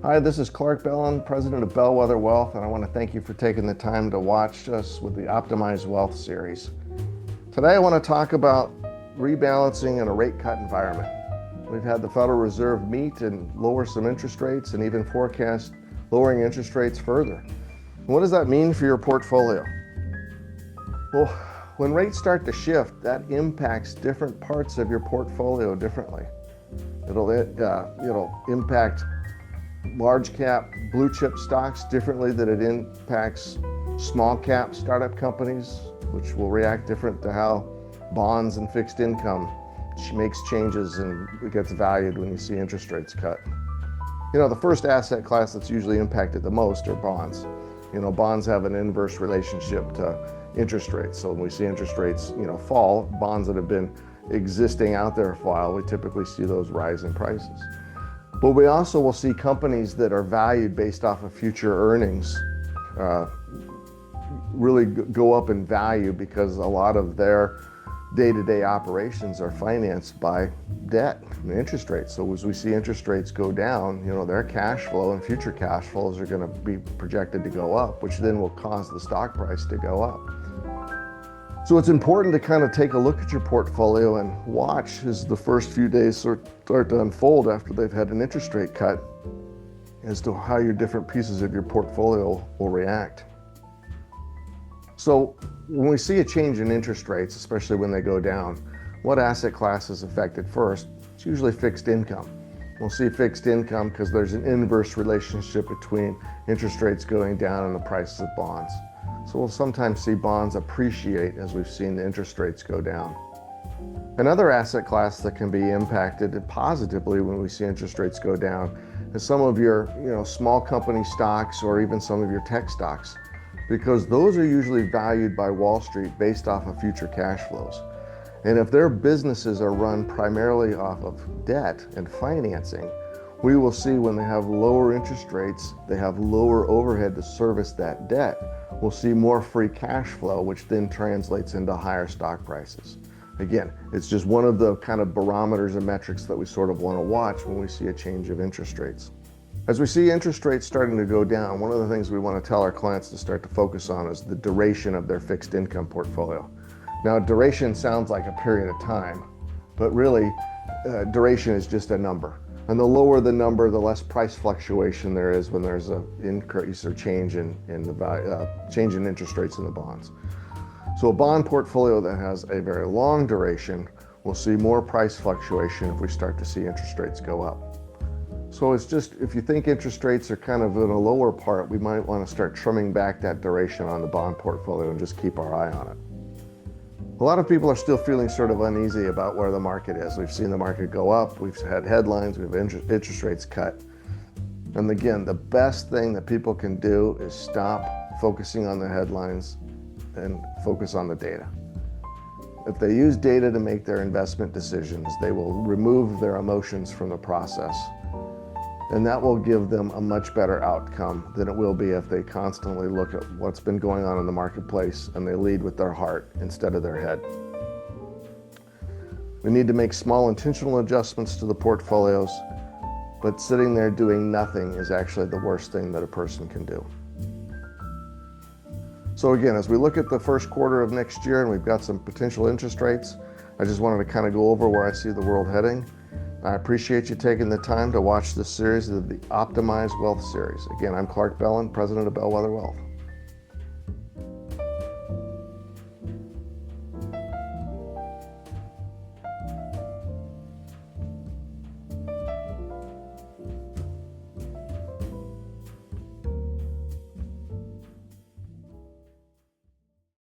Hi, this is Clark Bellin, president of Bellwether Wealth, and I want to thank you for taking the time to watch us with the Optimized Wealth series. Today I want to talk about rebalancing in a rate cut environment. We've had the Federal Reserve meet and lower some interest rates and even forecast lowering interest rates further. What does that mean for your portfolio? Well, when rates start to shift, that impacts different parts of your portfolio differently. It'll impact large cap blue chip stocks differently than it impacts small cap startup companies, which will react different to how bonds and fixed income makes changes and it gets valued when you see interest rates cut. The first asset class that's usually impacted the most are bonds. Bonds have an inverse relationship to interest rates. So when we see interest rates, fall, bonds that have been existing out there for a while, we typically see those rise in prices. But we also will see companies that are valued based off of future earnings really go up in value because a lot of their day-to-day operations are financed by debt and interest rates. So as we see interest rates go down, their cash flow and future cash flows are going to be projected to go up, which then will cause the stock price to go up. So it's important to kind of take a look at your portfolio and watch as the first few days start to unfold after they've had an interest rate cut as to how your different pieces of your portfolio will react. So when we see a change in interest rates, especially when they go down, what asset class is affected first? It's usually fixed income. We'll see fixed income because there's an inverse relationship between interest rates going down and the prices of bonds. So we'll sometimes see bonds appreciate as we've seen the interest rates go down. Another asset class that can be impacted positively when we see interest rates go down is some of your small company stocks or even some of your tech stocks, because those are usually valued by Wall Street based off of future cash flows. And if their businesses are run primarily off of debt and financing, we will see when they have lower interest rates, they have lower overhead to service that debt. We'll see more free cash flow, which then translates into higher stock prices. Again, it's just one of the kind of barometers and metrics that we sort of want to watch when we see a change of interest rates. As we see interest rates starting to go down, one of the things we want to tell our clients to start to focus on is the duration of their fixed income portfolio. Now, duration sounds like a period of time, but really duration is just a number. And the lower the number, the less price fluctuation there is when there's an increase or change in interest rates in the bonds. So a bond portfolio that has a very long duration will see more price fluctuation if we start to see interest rates go up. So it's just, if you think interest rates are kind of in a lower part, we might want to start trimming back that duration on the bond portfolio and just keep our eye on it. A lot of people are still feeling sort of uneasy about where the market is. We've seen the market go up, we've had headlines, we've interest rates cut. And again, the best thing that people can do is stop focusing on the headlines and focus on the data. If they use data to make their investment decisions, they will remove their emotions from the process. And that will give them a much better outcome than it will be if they constantly look at what's been going on in the marketplace and they lead with their heart instead of their head. We need to make small intentional adjustments to the portfolios, but sitting there doing nothing is actually the worst thing that a person can do. So again, as we look at the first quarter of next year and we've got some potential interest rates, I just wanted to kind of go over where I see the world heading. I appreciate you taking the time to watch this series of the Optimized Wealth series. Again, I'm Clark Bellin, president of Bellwether Wealth.